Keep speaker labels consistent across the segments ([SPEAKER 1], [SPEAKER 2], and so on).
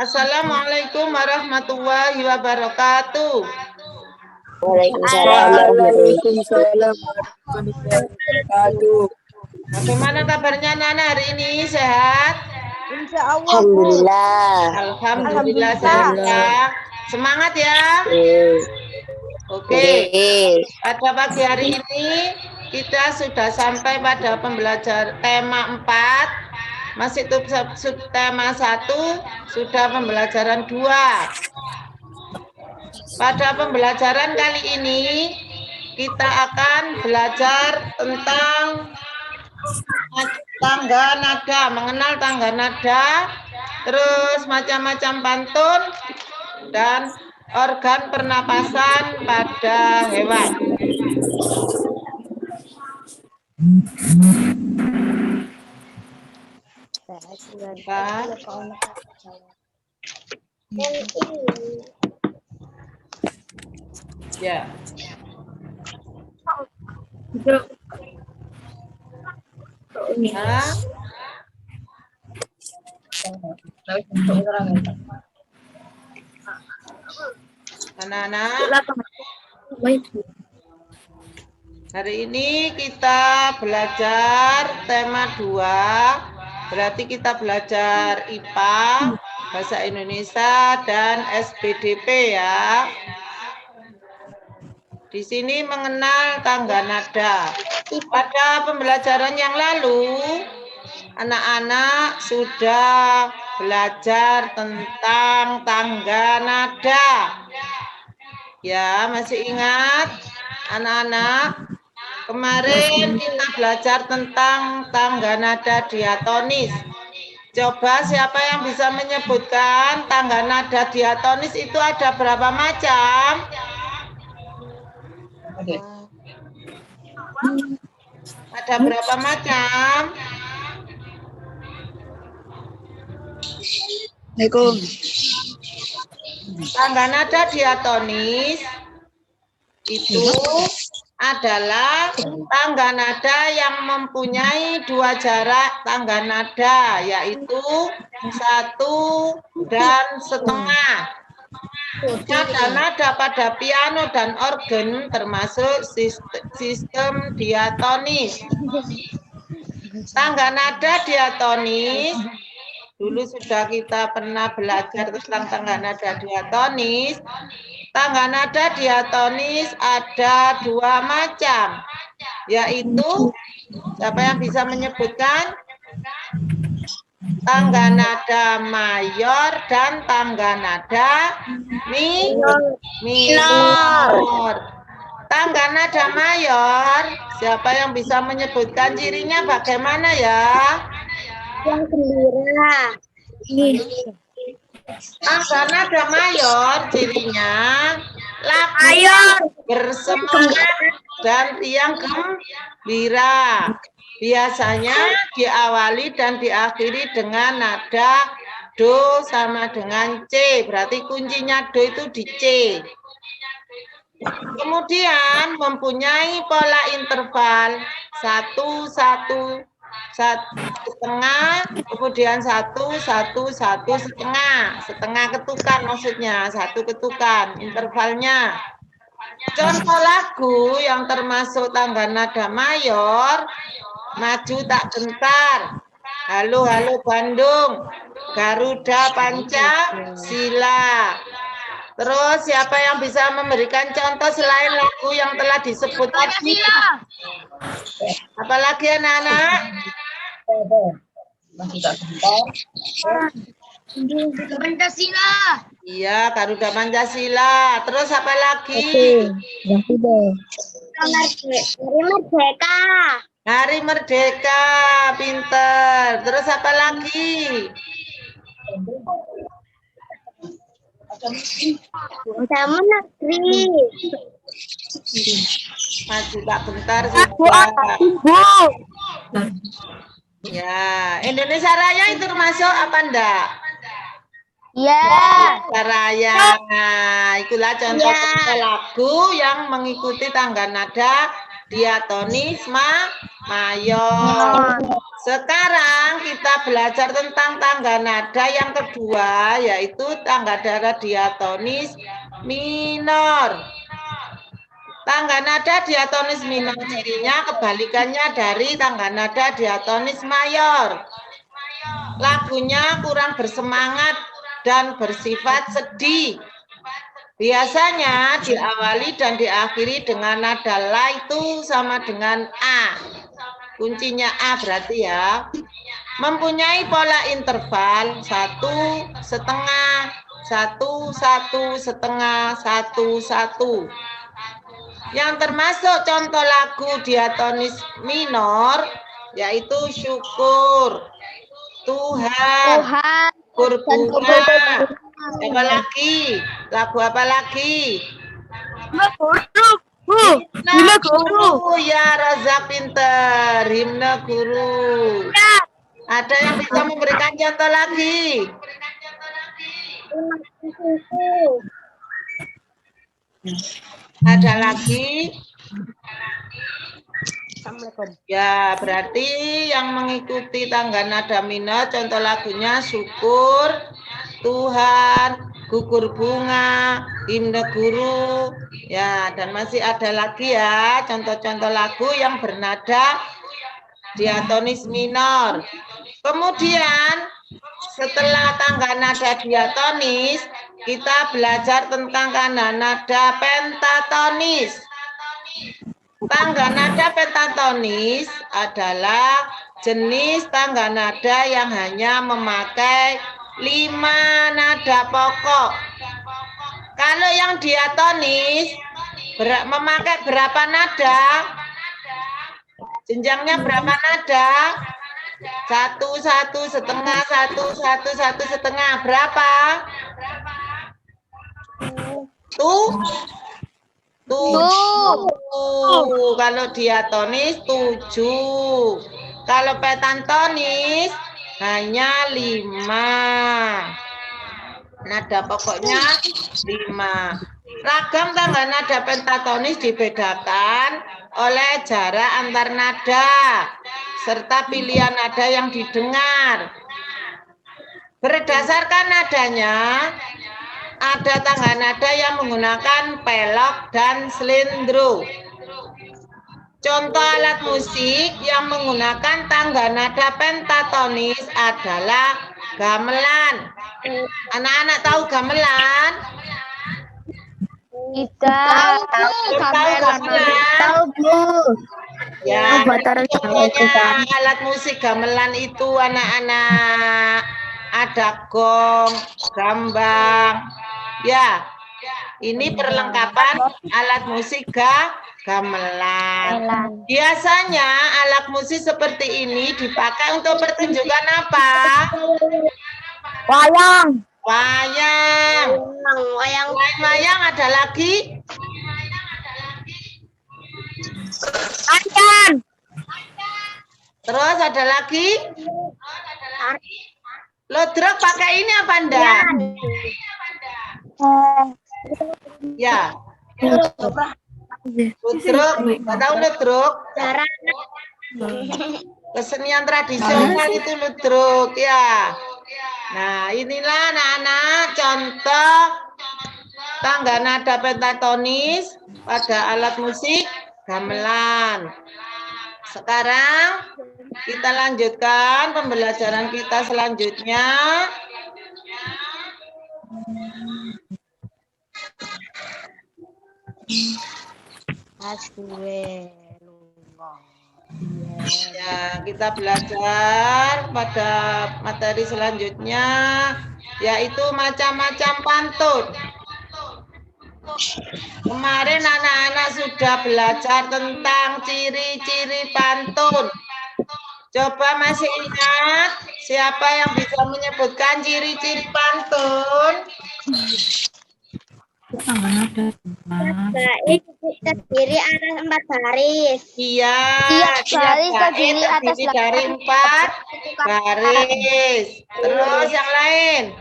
[SPEAKER 1] Assalamualaikum warahmatullahi wabarakatuh.
[SPEAKER 2] Waalaikumsalam warahmatullahi wabarakatuh.
[SPEAKER 1] Bagaimana kabarnya Nana hari ini? Sehat?
[SPEAKER 3] Insya Allah.
[SPEAKER 2] Alhamdulillah.
[SPEAKER 1] Alhamdulillah sehat ya. Semangat ya. Oke. Pada pagi hari ini kita sudah sampai pada pembelajaran tema 4. Masih tema 1, sudah pembelajaran 2. Pada pembelajaran kali ini kita akan belajar tentang tangga nada, mengenal tangga nada, terus macam-macam pantun dan organ pernapasan pada hewan. Ya. Anak-anak, hari ini kita belajar tema 2. Berarti kita belajar IPA, Bahasa Indonesia, dan SPDP ya. Di sini mengenal tangga nada. Pada pembelajaran yang lalu, anak-anak sudah belajar tentang tangga nada. Ya, masih ingat anak-anak? Kemarin kita belajar tentang tangga nada diatonis. Coba siapa yang bisa menyebutkan tangga nada diatonis itu ada berapa macam? Ada berapa macam? Tangga nada diatonis itu adalah tangga nada yang mempunyai 2 jarak tangga nada, yaitu 1 dan setengah. Nada-nada pada piano dan organ termasuk sistem diatonis. Tangga nada diatonis, dulu sudah kita pernah belajar tentang tangga nada diatonis. Tangga nada diatonis ada 2 macam, yaitu siapa yang bisa menyebutkan? Tangga nada mayor dan tangga nada minor. Tangga nada mayor, siapa yang bisa menyebutkan cirinya bagaimana ya?
[SPEAKER 2] Yang gembira.
[SPEAKER 1] Tangga nada mayor cirinya lagu bersemangat dan riang gembira. Biasanya diawali dan diakhiri dengan nada do sama dengan C. Berarti kuncinya do itu di C. Kemudian mempunyai pola interval 1, 1, 1,5, kemudian 1, 1, 1, setengah ketukan maksudnya, 1 ketukan intervalnya. Contoh lagu yang termasuk tangga nada mayor, Maju Tak Gentar, Halo Halo Bandung, Garuda Pancasila. Terus siapa yang bisa memberikan contoh selain lagu yang telah disebut tadi? Apalagi anak-anak?
[SPEAKER 2] Pancasila.
[SPEAKER 1] Iya, Garuda Pancasila. Terus apa lagi?
[SPEAKER 2] Hari Merdeka.
[SPEAKER 1] Hari Merdeka, pinter. Terus apa lagi?
[SPEAKER 2] Sama negeri.
[SPEAKER 1] Maju Tak Gentar sudah. Ya, Indonesia Raya itu termasuk apa enggak?
[SPEAKER 2] Ya.
[SPEAKER 1] Indonesia Raya. Itulah contoh-contoh lagu yang mengikuti tangga nada diatonis mayor. Sekarang kita belajar tentang tangga nada yang kedua, yaitu tangga nada diatonis minor. Tangga nada diatonis minor cirinya kebalikannya dari tangga nada diatonis mayor. Lagunya kurang bersemangat dan bersifat sedih. Biasanya diawali dan diakhiri dengan nada la itu sama dengan A. Kuncinya A berarti ya. Mempunyai pola interval 1,5, 1, 1, setengah, 1, 1. Yang termasuk contoh lagu diatonis minor yaitu syukur, Tuhan, berbunga. Apa lagi? Lagu apa lagi? Himne guru. Ya, Razak pinter. Himne guru. Ada yang bisa memberikan contoh lagi? Ada lagi? Ya, berarti yang mengikuti tangga nada minor contoh lagunya syukur, Tuhan, gugur bunga, himne guru. Ya, dan masih ada lagi ya contoh-contoh lagu yang bernada diatonis minor. Kemudian setelah tangga nada diatonis, kita belajar tentang tangga nada pentatonis. Tangga nada pentatonis adalah jenis tangga nada yang hanya memakai 5 nada pokok. Kalau yang diatonis memakai berapa nada? Jenjangnya berapa nada? 1, 1, setengah, 1, 1, 1, setengah. Berapa? 7. Kalau diatonis 7. Kalau pentatonius hanya 5. Nada pokoknya 5. Ragam tangga nada pentatonis dibedakan oleh jarak antar nada serta pilihan nada yang didengar. Berdasarkan nadanya, ada tangga nada yang menggunakan pelok dan slendro. Contoh alat musik yang menggunakan tangga nada pentatonis adalah gamelan. Anak-anak tahu gamelan?
[SPEAKER 2] Tidak.
[SPEAKER 1] Tahu gamelan?
[SPEAKER 2] Tahu, Bu.
[SPEAKER 1] Ya, alat musik gamelan itu anak-anak ada gong, gambang. Ya, ini perlengkapan alat musik gamelan. Biasanya alat musik seperti ini dipakai untuk pertunjukan apa?
[SPEAKER 2] Wayang.
[SPEAKER 1] Wayang. Wayang ada lagi?
[SPEAKER 2] Acan.
[SPEAKER 1] Terus ada lagi? Lodrok pakai ini apa enggak? Ya. Lodrok, enggak tahu lodrok? Kesenian tradisional itu lodrok ya. Nah, inilah anak-anak contoh tangga nada pentatonis pada alat musik gamelan. Sekarang kita lanjutkan pembelajaran kita selanjutnya. Ya, kita belajar pada materi selanjutnya, yaitu macam-macam pantun. Kemarin anak-anak sudah belajar tentang ciri-ciri pantun. Coba masih ingat siapa yang bisa menyebutkan ciri-ciri pantun?
[SPEAKER 2] Bait terdiri atas 4 baris.
[SPEAKER 1] Iya,
[SPEAKER 2] Tiap baris terdiri atas
[SPEAKER 1] dari 4 baris. Terus yang lain?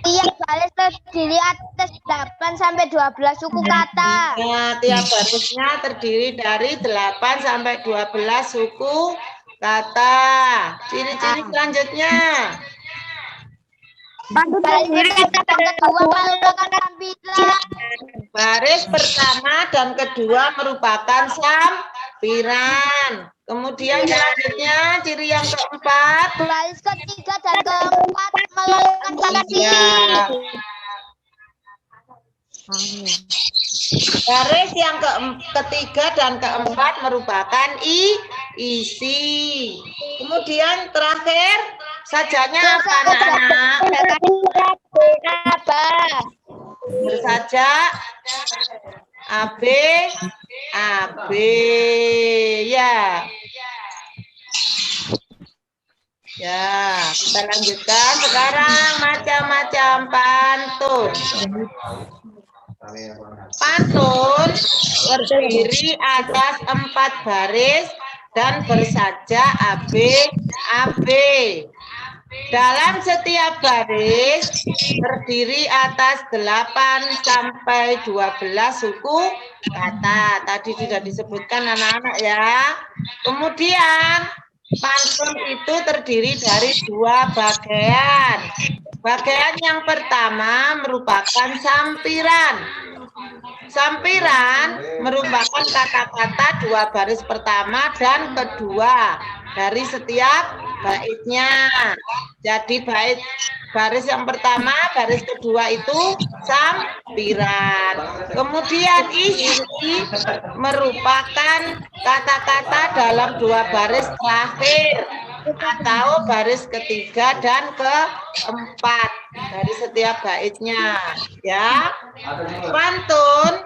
[SPEAKER 2] Tiap baris terdiri atas 8 sampai 12 suku kata.
[SPEAKER 1] Nah, tiap barisnya terdiri dari 8 sampai 12 suku kata. Ciri-ciri selanjutnya.
[SPEAKER 2] Baris pertama dan kedua merupakan sampiran.
[SPEAKER 1] Baris pertama dan kedua merupakan sampiran. Kemudian selanjutnya ciri yang keempat.
[SPEAKER 2] Baris ketiga dan keempat merupakan kata ciri.
[SPEAKER 1] Baris yang ketiga dan keempat merupakan isi. Kemudian terakhir sajanya apa anak-anak? Bersaja AB AB ya. Ya, kita lanjutkan sekarang macam-macam pantun. Pantun terdiri atas 4 baris dan bersaja AB AB. Dalam setiap baris terdiri atas 8 sampai 12 suku kata. Tadi sudah disebutkan anak-anak ya. Kemudian pantun itu terdiri dari 2 bagian. Bagian yang pertama merupakan sampiran. Sampiran merupakan kata-kata 2 baris pertama dan kedua dari setiap baitnya. Jadi baris yang pertama, baris kedua itu sampiran. Kemudian isi merupakan kata-kata dalam 2 baris terakhir atau baris ketiga dan keempat dari setiap baitnya. Ya, pantun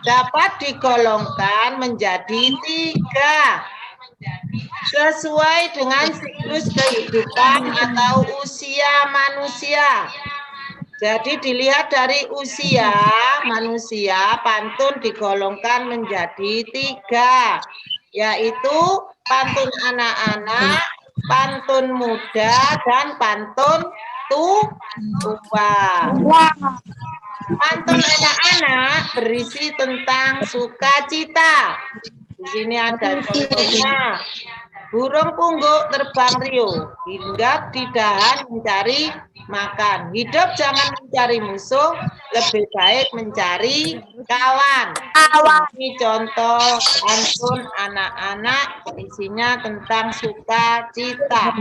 [SPEAKER 1] dapat digolongkan menjadi 3 sesuai dengan siklus kehidupan atau usia manusia. Jadi dilihat dari usia manusia, pantun digolongkan menjadi 3, yaitu pantun anak-anak, pantun muda, dan pantun tua. Pantun anak-anak berisi tentang sukacita. Di sini ada contohnya. Burung pungguk terbang riuh, hinggap di dahan mencari makan. Hidup jangan mencari musuh, lebih baik mencari kawan. Ini contoh pantun anak-anak, isinya tentang sukacita.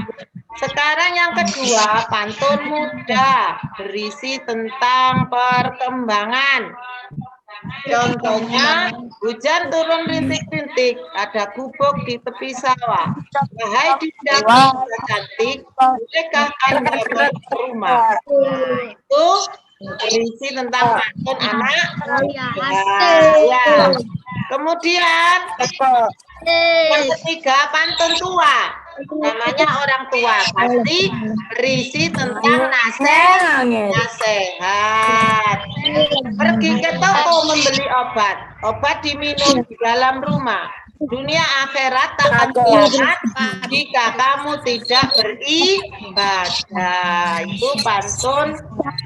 [SPEAKER 1] Sekarang yang kedua, pantun muda, berisi tentang perkembangan. Contohnya, hujan turun rintik-rintik, ada gubuk di tepi sawah. Wahai dinda cantik, bolehkah Anda masuk ke rumah? Itu berisi tentang pantun anak. Ya. Kemudian yang ketiga, pantun tua. Namanya orang tua. Pasti berisi tentang nasihat. Pergi ke toko membeli obat. Obat diminum di dalam rumah. Dunia akhirat takkan selamat jika kamu tidak beribadah. Itu pantun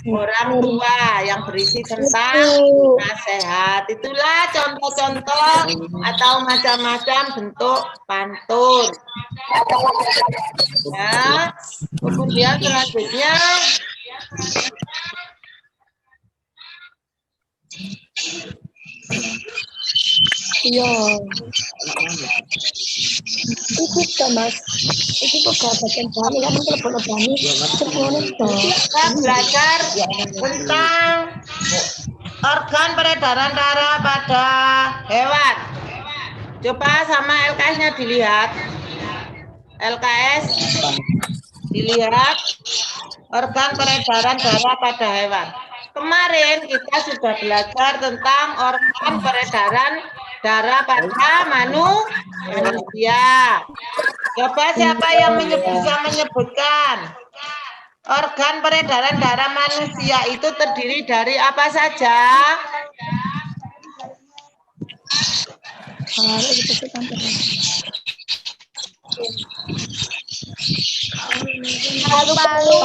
[SPEAKER 1] orang tua yang berisi tentang nasihat. Itulah contoh-contoh atau macam-macam bentuk pantun. Ya, kemudian selanjutnya
[SPEAKER 2] Iya. Itu Mas. Itu persahabatan kami kan telepon kami.
[SPEAKER 1] kita belajar tentang organ peredaran darah pada hewan. Coba sama LKS-nya dilihat. LKS dilihat organ peredaran darah pada hewan. Kemarin kita sudah belajar tentang organ peredaran darah pada manusia. Coba siapa yang bisa menyebutkan organ peredaran darah manusia itu terdiri dari apa saja?
[SPEAKER 2] Paru-paru,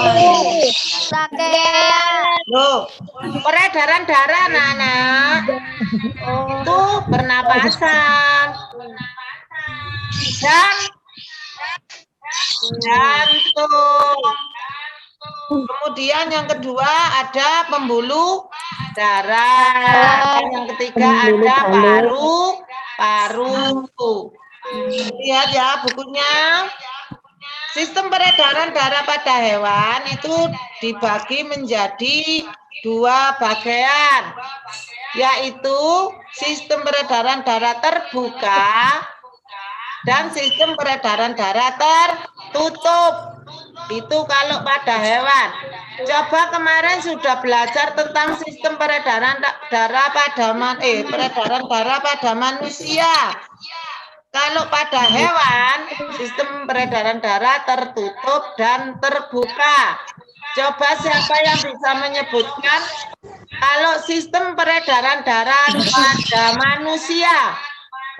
[SPEAKER 2] trachea.
[SPEAKER 1] Loh, peredaran darah anak-anak itu pernapasan dan Jantung. Kemudian yang kedua ada pembuluh darah. Dan yang ketiga ada paru. Lihat ya bukunya. Sistem peredaran darah pada hewan itu dibagi menjadi 2 bagian, yaitu sistem peredaran darah terbuka dan sistem peredaran darah tertutup. Itu kalau pada hewan. Coba kemarin sudah belajar tentang sistem peredaran darah pada manusia. Kalau pada hewan, sistem peredaran darah tertutup dan terbuka. Coba siapa yang bisa menyebutkan kalau sistem peredaran darah pada manusia?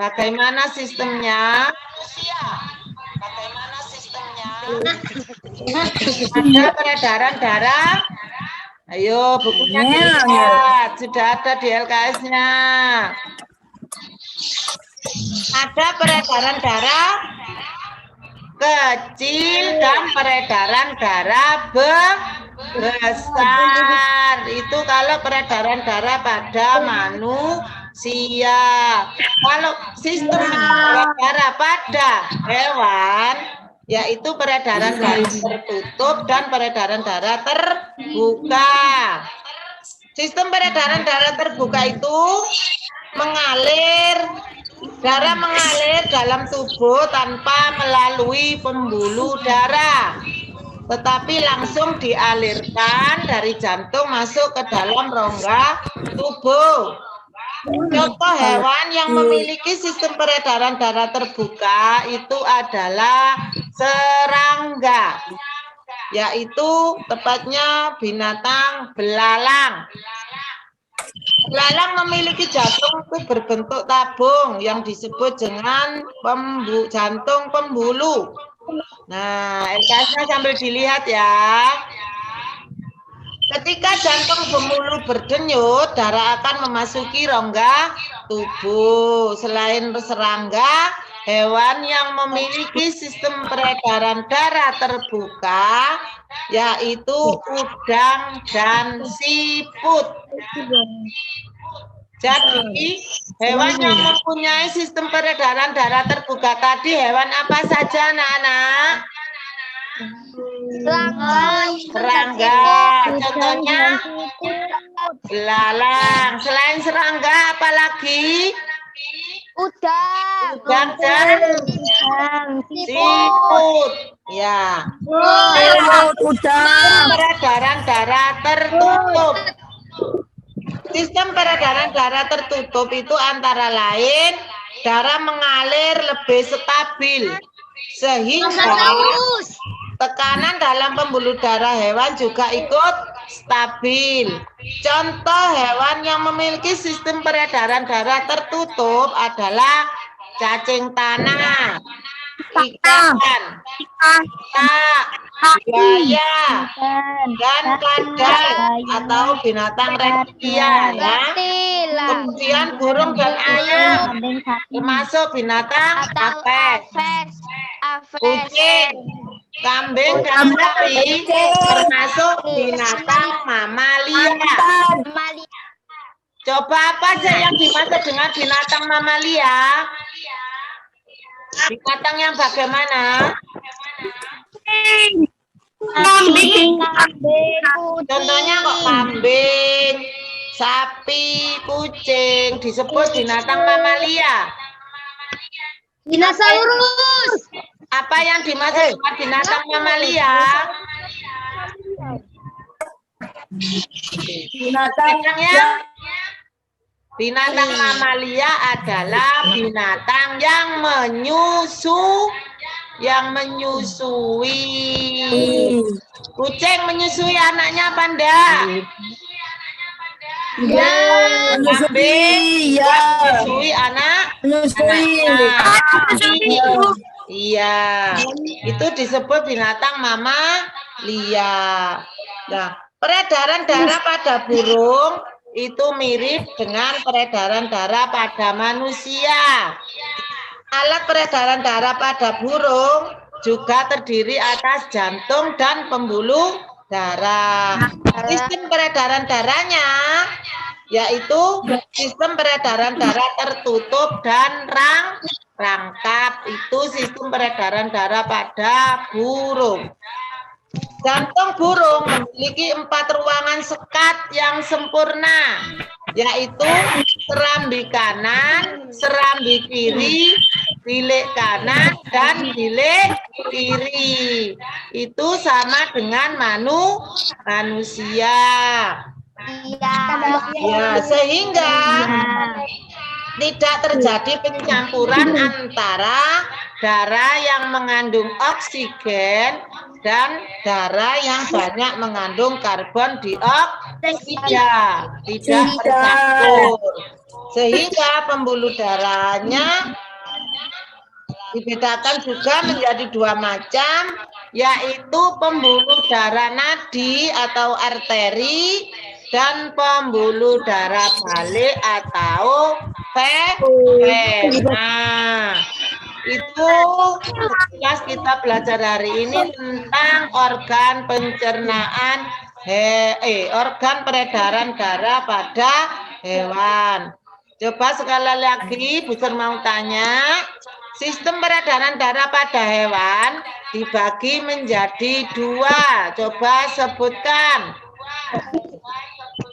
[SPEAKER 1] Bagaimana sistemnya? Ada peredaran darah? Ayo, bukunya dilihat. Sudah ada di LKS-nya. Ada peredaran darah kecil dan peredaran darah besar. Itu kalau peredaran darah pada manusia. Kalau sistem peredaran darah pada hewan, yaitu peredaran darah tertutup dan peredaran darah terbuka. Sistem peredaran darah terbuka itu darah mengalir dalam tubuh tanpa melalui pembuluh darah, tetapi langsung dialirkan dari jantung masuk ke dalam rongga tubuh. Contoh hewan yang memiliki sistem peredaran darah terbuka itu adalah serangga, yaitu tepatnya binatang belalang. Belalang memiliki jantung berbentuk tabung yang disebut dengan jantung pembuluh. Nah, LKS-nya sambil dilihat ya. Ketika jantung pembuluh berdenyut, darah akan memasuki rongga tubuh. Selain serangga, hewan yang memiliki sistem peredaran darah terbuka yaitu udang dan siput. Jadi, hewan yang mempunyai sistem peredaran darah terbuka tadi hewan apa saja, anak-anak? Serangga. Contohnya belalang. Selain serangga, apa lagi? Udang dan siput. Ya. Peredaran darah tertutup. Sistem peredaran darah tertutup itu antara lain darah mengalir lebih stabil sehingga tekanan dalam pembuluh darah hewan juga ikut stabil. Contoh hewan yang memiliki sistem peredaran darah tertutup adalah cacing tanah, ikan, buaya, dan kadal atau binatang reptilian. Kemudian burung dan ayam, termasuk binatang apes, kucing, kambing dan sapi, termasuk binatang mamalia. Coba apa saja yang dimaksud dengan binatang mamalia? Binatang yang bagaimana?
[SPEAKER 2] Kambing,
[SPEAKER 1] Contohnya kok kambing, sapi, kucing disebut binatang mamalia.
[SPEAKER 2] Dinosaurus.
[SPEAKER 1] Apa yang dimaksud dengan binatang mamalia? Binatang mamalia adalah binatang yang menyusui. Kucing menyusui anaknya apa enggak?
[SPEAKER 2] Ya.
[SPEAKER 1] Kambing menyusui anaknya. Iya, itu disebut binatang mamalia. Nah, peredaran darah pada burung itu mirip dengan peredaran darah pada manusia. Alat peredaran darah pada burung juga terdiri atas jantung dan pembuluh darah. Sistem peredaran darahnya yaitu sistem peredaran darah tertutup dan rangkap. Itu sistem peredaran darah pada burung. Jantung burung memiliki 4 ruangan sekat yang sempurna, yaitu serambi kanan, serambi kiri, bilik kanan, dan bilik kiri. Itu sama dengan manusia. Ya, sehingga tidak terjadi pencampuran antara darah yang mengandung oksigen dan darah yang banyak mengandung karbon dioksida. Tidak tercampur. Sehingga pembuluh darahnya dibedakan juga menjadi 2 macam, yaitu pembuluh darah nadi atau arteri dan pembuluh darah balik atau vena. Itu sekilas kita belajar hari ini tentang organ pencernaan, organ peredaran darah pada hewan. Coba sekali lagi, Bu Sur mau tanya, sistem peredaran darah pada hewan dibagi menjadi 2. Coba sebutkan.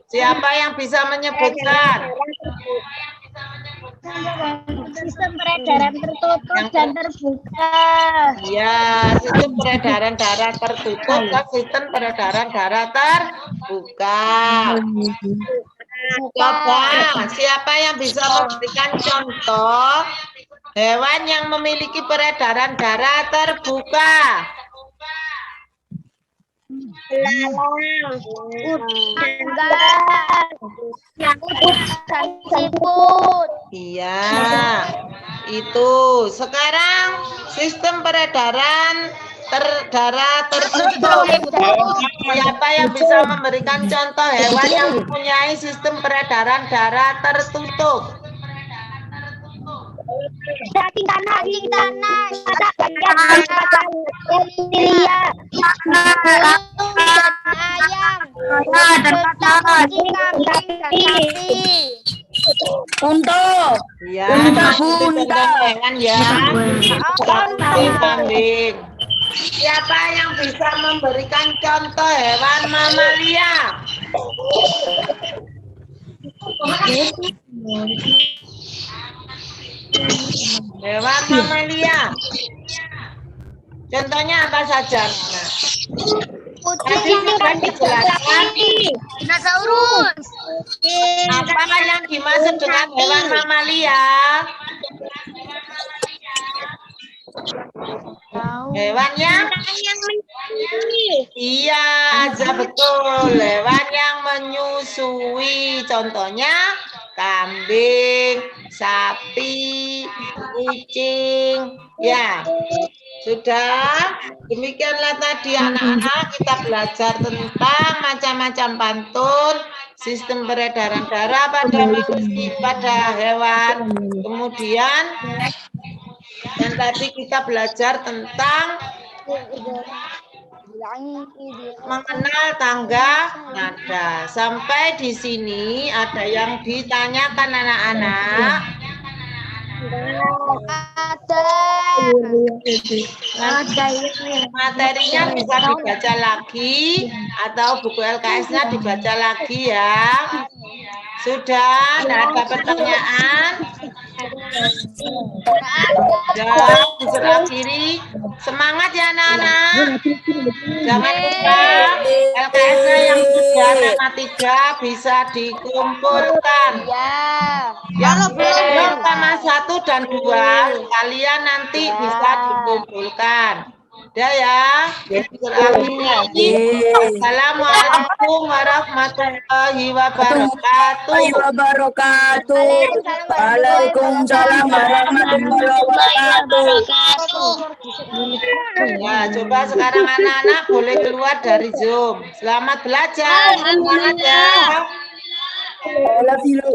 [SPEAKER 1] Siapa yang bisa menyebutkan?
[SPEAKER 2] Sistem peredaran tertutup dan terbuka.
[SPEAKER 1] Ya, sistem peredaran darah tertutup dan sistem peredaran darah terbuka. Coba, siapa yang bisa memberikan contoh hewan yang memiliki peredaran darah terbuka?
[SPEAKER 2] Belalang, udang, siput.
[SPEAKER 1] Iya, itu. Sekarang sistem peredaran darah tertutup. Siapa yang bisa memberikan contoh hewan yang mempunyai sistem peredaran darah tertutup?
[SPEAKER 2] Daging tanah, reptilia, ayam, kucing, kambing, dan sapi.
[SPEAKER 3] Untuk
[SPEAKER 1] Ya, itu contoh hewan ya. Kambing. Siapa yang bisa memberikan contoh hewan mamalia? Hewan mamalia. Contohnya apa saja? Tadi sudah dijelaskan
[SPEAKER 2] Dinosaurus.
[SPEAKER 1] apa yang dimaksud dengan hewan mamalia. Hewan yang iya, aja betul. Hewan yang menyusui. Contohnya kambing, sapi, kucing. Ya, sudah. Demikianlah tadi anak-anak kita belajar tentang macam-macam pantun, sistem peredaran darah pada manusia, pada hewan. Kemudian dan tadi kita belajar tentang mengenal tangga nada. Sampai di sini ada yang ditanyakan anak-anak? Materinya bisa dibaca lagi atau buku LKS-nya dibaca lagi ya. Sudah, tidak ada pertanyaan? Sudah, bisa akhiri. Semangat ya anak-anak. Jangan lupa LKS-nya yang sudah tema 3 bisa dikumpulkan. Yang belum tema 1 dan 2 kalian nanti bisa dikumpulkan. Udah ya. Assalamualaikum warahmatullahi wabarakatuh.
[SPEAKER 3] Waalaikumsalam warahmatullahi wabarakatuh.
[SPEAKER 1] Ya, coba sekarang anak-anak boleh keluar dari Zoom. Selamat belajar. Semangat ya.
[SPEAKER 3] I love you.